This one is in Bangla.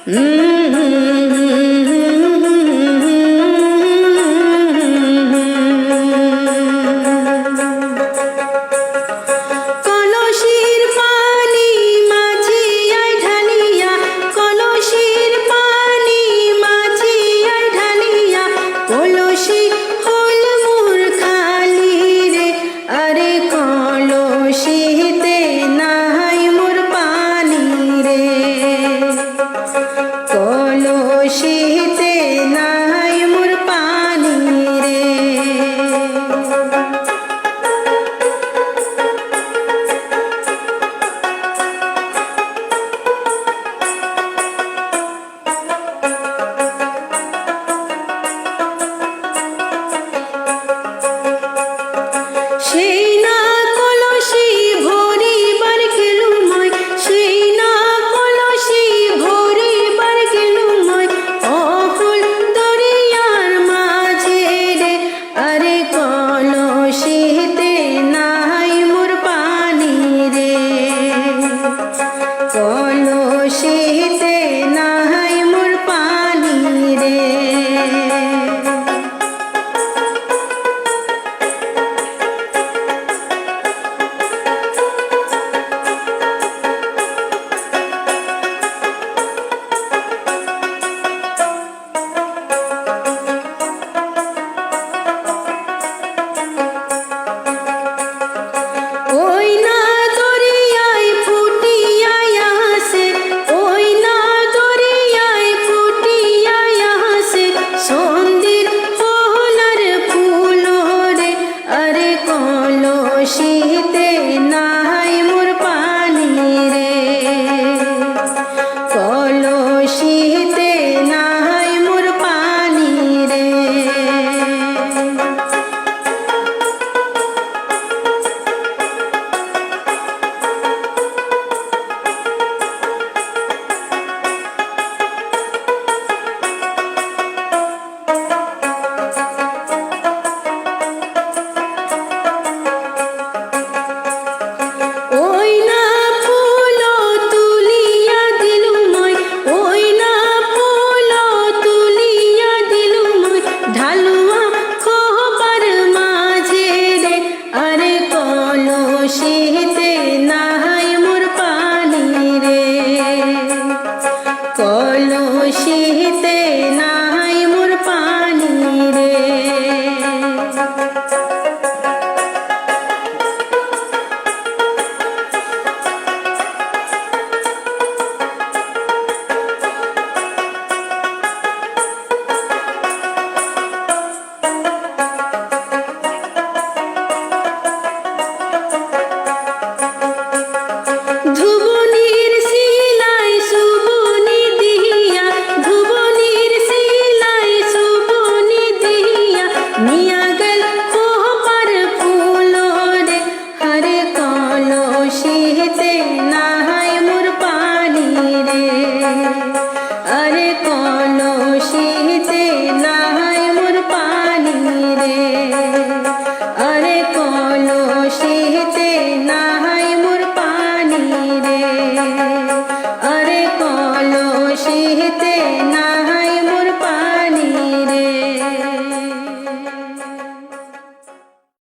কলসির পানি মাঝিয়ায় ঢালিয়া, কলসির পানি মাঝিয়ায় ঢালিয়া, কলসি হল মোর খালি রে। আরে কলসিতে নাই মোর পানি রে, কলসিতে নাই মোর পানি রে। সেই না কলসি ভরিবার গেলুময়, সেই না কলসি ভরিবার গেলুময়, অকুল দরিয়ার মাঝে রে। আরে কলসিতে